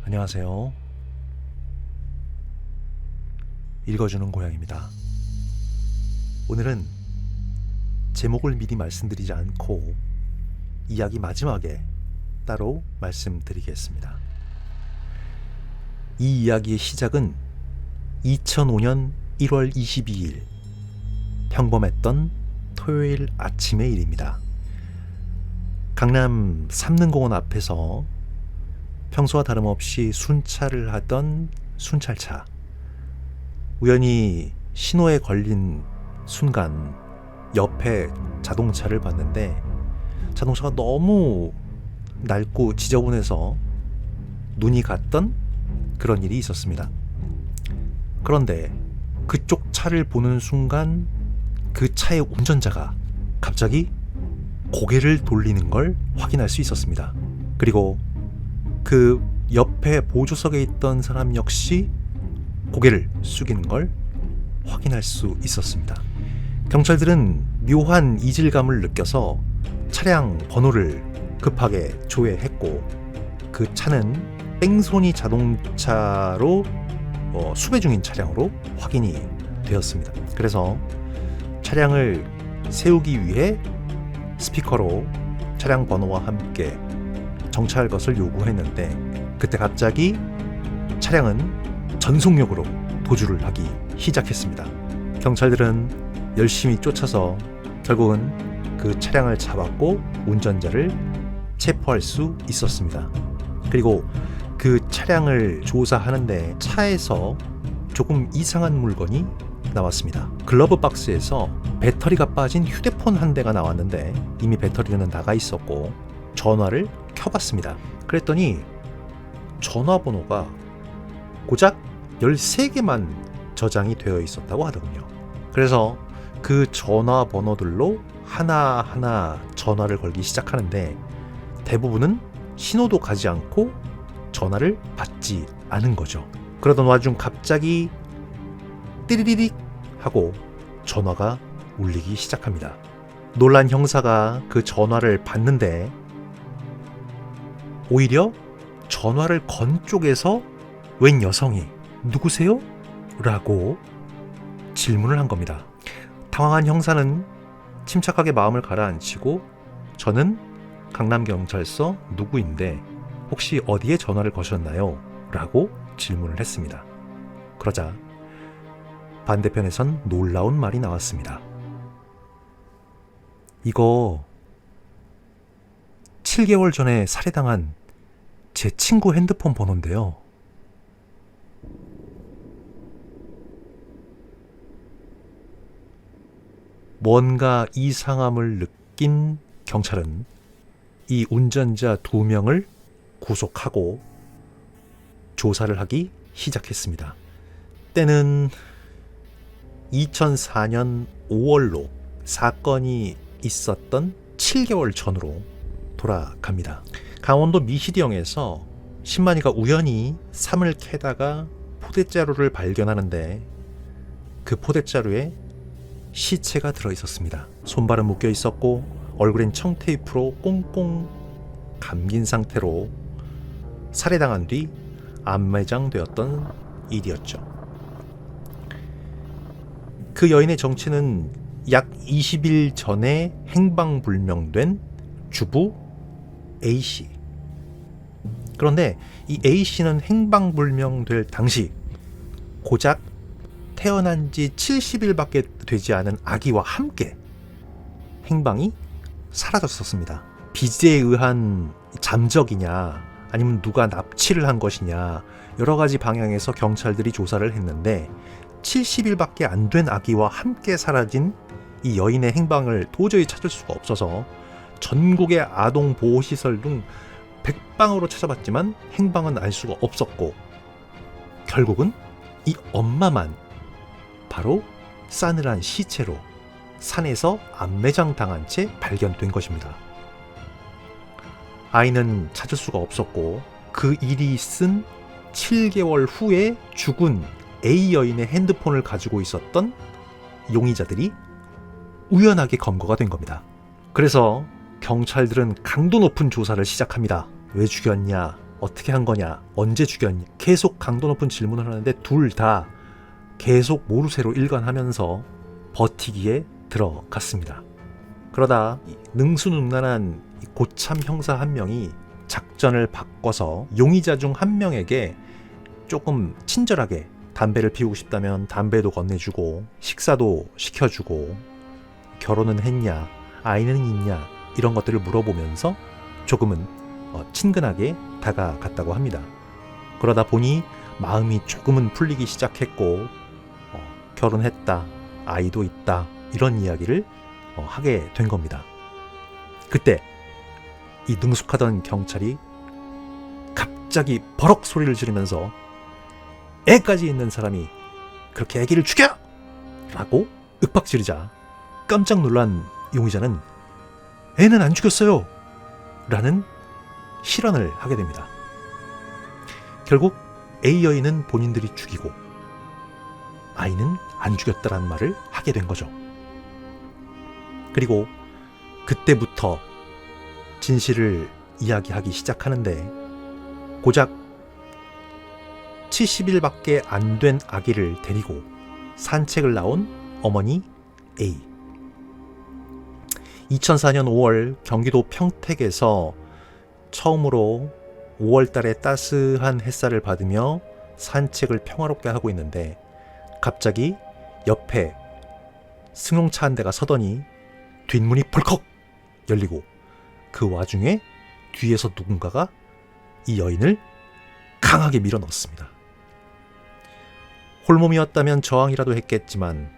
안녕하세요. 읽어주는 고양입니다. 오늘은 제목을 미리 말씀드리지 않고 이야기 마지막에 따로 말씀드리겠습니다. 이 이야기의 시작은 2005년 1월 22일 평범했던 토요일 아침의 일입니다. 강남 삼릉공원 앞에서 평소와 다름없이 순찰을 하던 순찰차, 우연히 신호에 걸린 순간 옆에 자동차를 봤는데 자동차가 너무 낡고 지저분해서 눈이 갔던 그런 일이 있었습니다. 그런데 그쪽 차를 보는 순간 그 차의 운전자가 갑자기 고개를 돌리는 걸 확인할 수 있었습니다. 그리고 그 옆에 보조석에 있던 사람 역시 고개를 숙이는 걸 확인할 수 있었습니다. 경찰들은 묘한 이질감을 느껴서 차량 번호를 급하게 조회했고 그 차는 뺑소니 자동차로 수배 중인 차량으로 확인이 되었습니다. 그래서 차량을 세우기 위해 스피커로 차량 번호와 함께 정차할 것을 요구했는데 그때 갑자기 차량은 전속력으로 도주를 하기 시작했습니다. 경찰들은 열심히 쫓아서 결국은 그 차량을 잡았고 운전자를 체포할 수 있었습니다. 그리고 그 차량을 조사하는데 차에서 조금 이상한 물건이 나왔습니다. 글러브 박스에서 배터리가 빠진 휴대폰 한 대가 나왔는데 이미 배터리는 나가 있었고 전화를 켜봤습니다. 그랬더니 전화번호가 고작 13개만 저장이 되어 있었다고 하더군요. 그래서 그 전화번호들로 하나하나 전화를 걸기 시작하는데 대부분은 신호도 가지 않고 전화를 받지 않은 거죠. 그러던 와중 갑자기 띠리리릭 하고 전화가 울리기 시작합니다. 놀란 형사가 그 전화를 받는데 오히려 전화를 건 쪽에서 웬 여성이 누구세요? 라고 질문을 한 겁니다. 당황한 형사는 침착하게 마음을 가라앉히고 저는 강남경찰서 누구인데 혹시 어디에 전화를 거셨나요? 라고 질문을 했습니다. 그러자 반대편에선 놀라운 말이 나왔습니다. 이거 7개월 전에 살해당한 제 친구 핸드폰 번호인데요. 뭔가 이상함을 느낀 경찰은 이 운전자 2명을 구속하고 조사를 하기 시작했습니다. 때는 2004년 5월로 사건이 있었던 7개월 전으로 돌아갑니다. 강원도 미시리역에서 신만이가 우연히 삼을 캐다가 포대자루를 발견하는데 그 포대자루에 시체가 들어있었습니다. 손발은 묶여 있었고 얼굴엔 청테이프로 꽁꽁 감긴 상태로 살해당한 뒤 안매장되었던 일이었죠. 그 여인의 정체는 약 20일 전에 행방불명된 주부 A씨. 그런데 이 A씨는 행방불명될 당시 고작 태어난 지 70일밖에 되지 않은 아기와 함께 행방이 사라졌었습니다. 빚에 의한 잠적이냐 아니면 누가 납치를 한 것이냐 여러 가지 방향에서 경찰들이 조사를 했는데 70일밖에 안 된 아기와 함께 사라진 이 여인의 행방을 도저히 찾을 수가 없어서 전국의 아동보호시설 등 백방으로 찾아봤지만 행방은 알 수가 없었고 결국은 이 엄마만 바로 싸늘한 시체로 산에서 안매장 당한 채 발견된 것입니다. 아이는 찾을 수가 없었고 그 일이 있은 7개월 후에 죽은 A 여인의 핸드폰을 가지고 있었던 용의자들이 우연하게 검거가 된 겁니다. 그래서 경찰들은 강도 높은 조사를 시작합니다. 왜 죽였냐? 어떻게 한 거냐? 언제 죽였냐? 계속 강도 높은 질문을 하는데 둘 다 계속 모르쇠로 일관하면서 버티기에 들어갔습니다. 그러다 능수능란한 고참 형사 한 명이 작전을 바꿔서 용의자 중 한 명에게 조금 친절하게 담배를 피우고 싶다면 담배도 건네주고 식사도 시켜주고 결혼은 했냐, 아이는 있냐 이런 것들을 물어보면서 조금은 친근하게 다가갔다고 합니다. 그러다 보니 마음이 조금은 풀리기 시작했고 결혼했다, 아이도 있다 이런 이야기를 하게 된 겁니다. 그때 이 능숙하던 경찰이 갑자기 버럭 소리를 지르면서 애까지 있는 사람이 그렇게 애기를 죽여! 라고 윽박지르자 깜짝 놀란 용의자는 애는 안 죽였어요! 라는 실언을 하게 됩니다. 결국 A 여인은 본인들이 죽이고 아이는 안 죽였다라는 말을 하게 된 거죠. 그리고 그때부터 진실을 이야기하기 시작하는데 고작 70일밖에 안 된 아기를 데리고 산책을 나온 어머니 A. 2004년 5월 경기도 평택에서 처음으로 5월 달에 따스한 햇살을 받으며 산책을 평화롭게 하고 있는데 갑자기 옆에 승용차 한 대가 서더니 뒷문이 벌컥 열리고 그 와중에 뒤에서 누군가가 이 여인을 강하게 밀어 넣었습니다. 홀몸이었다면 저항이라도 했겠지만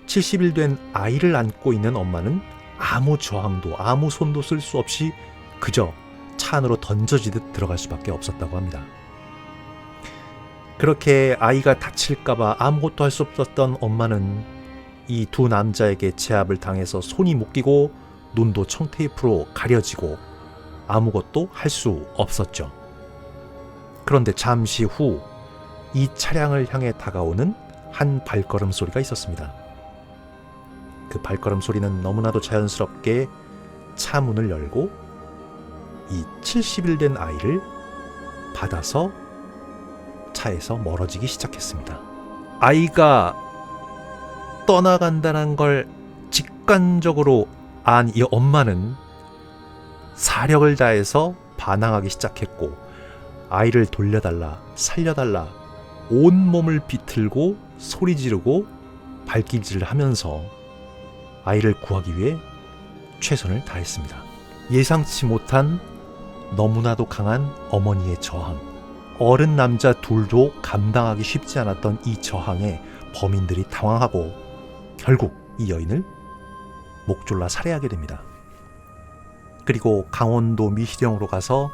70일 된 아이를 안고 있는 엄마는 아무 저항도 아무 손도 쓸 수 없이 그저 차 안으로 던져지듯 들어갈 수밖에 없었다고 합니다. 그렇게 아이가 다칠까봐 아무것도 할 수 없었던 엄마는 이 두 남자에게 제압을 당해서 손이 묶이고 눈도 청테이프로 가려지고 아무것도 할 수 없었죠. 그런데 잠시 후 이 차량을 향해 다가오는 한 발걸음 소리가 있었습니다. 그 발걸음 소리는 너무나도 자연스럽게 차 문을 열고 이 70일 된 아이를 받아서 차에서 멀어지기 시작했습니다. 아이가 떠나간다는 걸 직관적으로 안 이 엄마는 사력을 다해서 반항하기 시작했고 아이를 돌려달라, 살려달라 온몸을 비틀고 소리 지르고 발길질을 하면서 아이를 구하기 위해 최선을 다했습니다. 예상치 못한 너무나도 강한 어머니의 저항, 어른 남자 둘도 감당하기 쉽지 않았던 이 저항에 범인들이 당황하고 결국 이 여인을 목졸라 살해하게 됩니다. 그리고 강원도 미시령으로 가서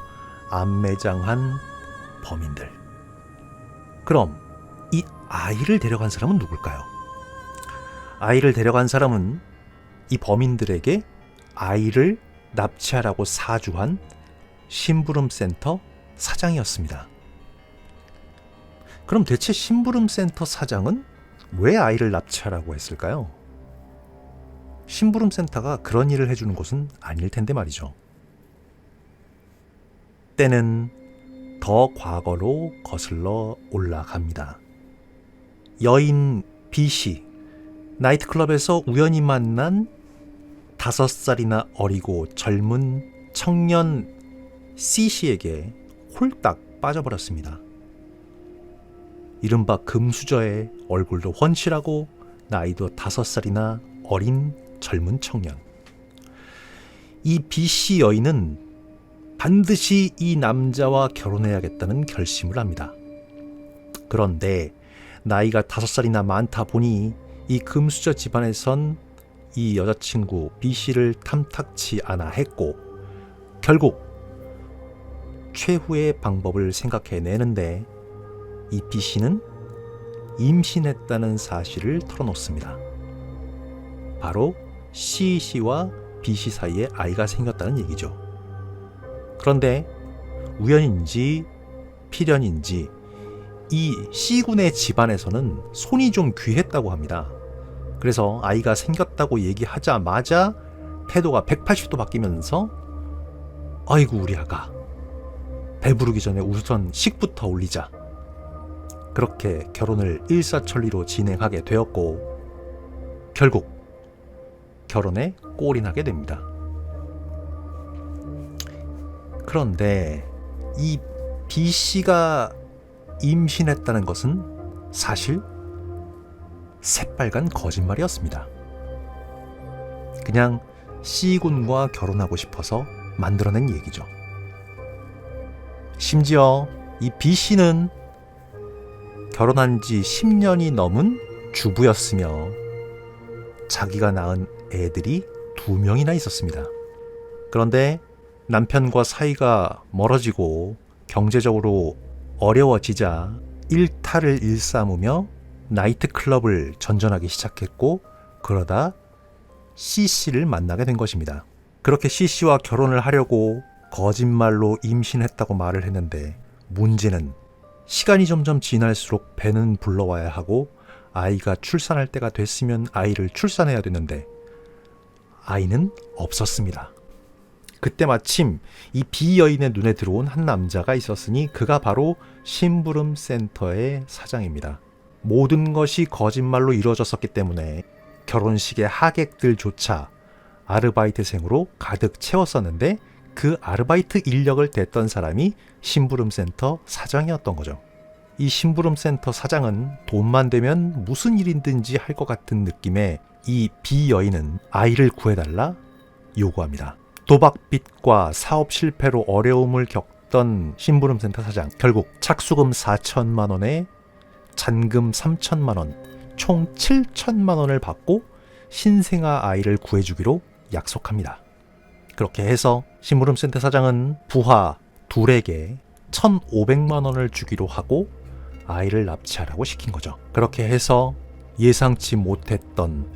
암매장한 범인들. 그럼 이 아이를 데려간 사람은 누굴까요? 아이를 데려간 사람은 이 범인들에게 아이를 납치하라고 사주한 심부름센터 사장이었습니다. 그럼 대체 심부름센터 사장은 왜 아이를 납치하라고 했을까요? 심부름센터가 그런 일을 해주는 곳은 아닐 텐데 말이죠. 때는 더 과거로 거슬러 올라갑니다. 여인 B씨, 나이트클럽에서 우연히 만난 5살이나 어리고 젊은 청년 C씨에게 홀딱 빠져버렸습니다. 이른바 금수저의 얼굴도 훤칠하고 나이도 5살이나 어린 젊은 청년. 이 B씨 여인은 반드시 이 남자와 결혼해야겠다는 결심을 합니다. 그런데 나이가 5살이나 많다 보니 이 금수저 집안에선 이 여자친구 B씨를 탐탁치 않아 했고 결국 최후의 방법을 생각해내는데 이 B씨는 임신했다는 사실을 털어놓습니다. 바로 C씨와 B씨 사이에 아이가 생겼다는 얘기죠. 그런데 우연인지 필연인지 이 C군의 집안에서는 손이 좀 귀했다고 합니다. 그래서 아이가 생겼다고 얘기하자마자 태도가 180도 바뀌면서 아이고 우리 아가 배부르기 전에 우선 식부터 올리자. 그렇게 결혼을 일사천리로 진행하게 되었고 결국 결혼에 꼴이 나게 됩니다. 그런데 이 B씨가 임신했다는 것은 사실 새빨간 거짓말이었습니다. 그냥 C군과 결혼하고 싶어서 만들어낸 얘기죠. 심지어 이 B씨는 결혼한 지 10년이 넘은 주부였으며 자기가 낳은 애들이 2명이나 있었습니다. 그런데 남편과 사이가 멀어지고 경제적으로 어려워지자 일탈을 일삼으며 나이트클럽을 전전하기 시작했고 그러다 C씨를 만나게 된 것입니다. 그렇게 C씨와 결혼을 하려고 거짓말로 임신했다고 말을 했는데 문제는 시간이 점점 지날수록 배는 불러와야 하고 아이가 출산할 때가 됐으면 아이를 출산해야 되는데 아이는 없었습니다. 그때 마침 이 B여인의 눈에 들어온 한 남자가 있었으니 그가 바로 심부름센터의 사장입니다. 모든 것이 거짓말로 이루어졌었기 때문에 결혼식의 하객들조차 아르바이트생으로 가득 채웠었는데 그 아르바이트 인력을 댔던 사람이 심부름센터 사장이었던 거죠. 이 심부름센터 사장은 돈만 되면 무슨 일이든지 할 것 같은 느낌의 이 B여인은 아이를 구해달라 요구합니다. 도박빚과 사업 실패로 어려움을 겪던 심부름센터 사장, 결국 착수금 4천만 원에 잔금 3천만 원, 총 7천만 원을 받고 신생아 아이를 구해주기로 약속합니다. 그렇게 해서 심부름센터 사장은 부하 둘에게 1,500만 원을 주기로 하고 아이를 납치하라고 시킨 거죠. 그렇게 해서 예상치 못했던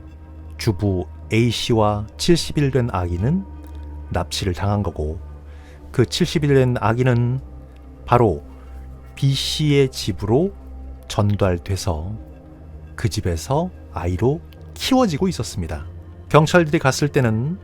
주부 A씨와 70일 된 아기는 납치를 당한 거고 그 70일 된 아기는 바로 B씨의 집으로 전달돼서 그 집에서 아이로 키워지고 있었습니다. 경찰들이 갔을 때는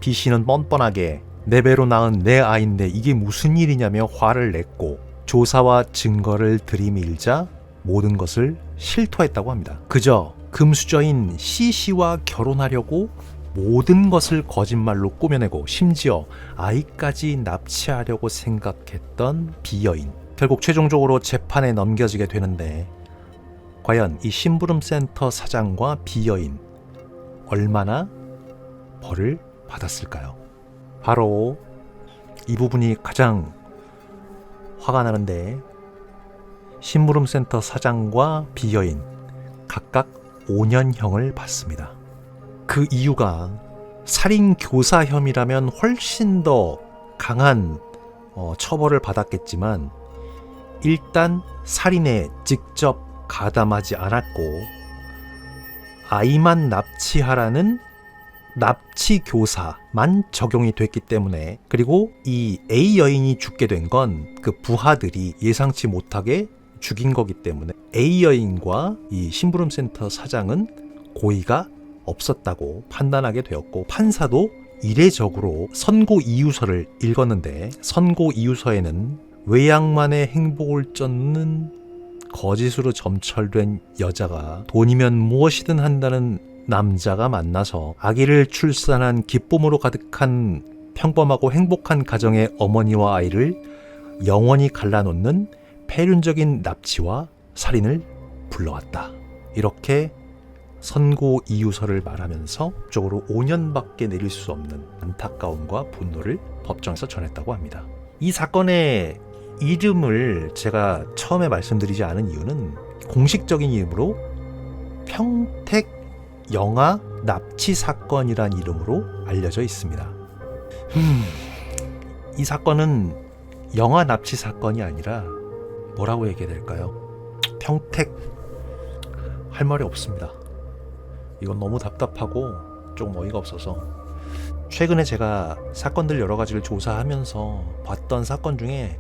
B씨는 뻔뻔하게 내 배로 낳은 내 아이인데 이게 무슨 일이냐며 화를 냈고 조사와 증거를 들이밀자 모든 것을 실토했다고 합니다. 그저 금수저인 C씨와 결혼하려고 모든 것을 거짓말로 꾸며내고 심지어 아이까지 납치하려고 생각했던 B여인. 결국 최종적으로 재판에 넘겨지게 되는데 과연 이 심부름센터 사장과 B여인 얼마나 벌을 받았을까요? 바로 이 부분이 가장 화가 나는데 심부름센터 사장과 B여인 각각 5년형을 받습니다. 그 이유가 살인 교사 혐의라면 훨씬 더 강한 처벌을 받았겠지만 일단 살인에 직접 가담하지 않았고 아이만 납치하라는 납치 교사만 적용이 됐기 때문에 그리고 이 A 여인이 죽게 된 건 그 부하들이 예상치 못하게 죽인 거기 때문에 A 여인과 이 심부름센터 사장은 고의가 없었다고 판단하게 되었고 판사도 이례적으로 선고 이유서를 읽었는데 선고 이유서에는 외양만의 행복을 쫓는 거짓으로 점철된 여자가 돈이면 무엇이든 한다는 남자가 만나서 아기를 출산한 기쁨으로 가득한 평범하고 행복한 가정의 어머니와 아이를 영원히 갈라놓는 폐륜적인 납치와 살인을 불러왔다. 이렇게 선고 이유서를 말하면서 법적으로 5년밖에 내릴 수 없는 안타까움과 분노를 법정에서 전했다고 합니다. 이 사건의 이름을 제가 처음에 말씀드리지 않은 이유는 공식적인 이름으로 평택 영아 납치 사건이란 이름으로 알려져 있습니다. 이 사건은 영아 납치 사건이 아니라 뭐라고 얘기해야 될까요? 평택 할 말이 없습니다. 이건 너무 답답하고 조금 어이가 없어서 최근에 제가 사건들 여러 가지를 조사하면서 봤던 사건 중에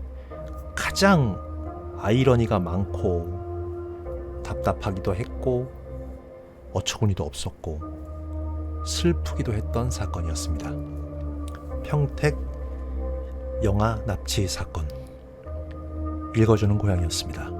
가장 아이러니가 많고 답답하기도 했고 어처구니도 없었고 슬프기도 했던 사건이었습니다. 평택 영아 납치 사건. 읽어주는 고양이였습니다.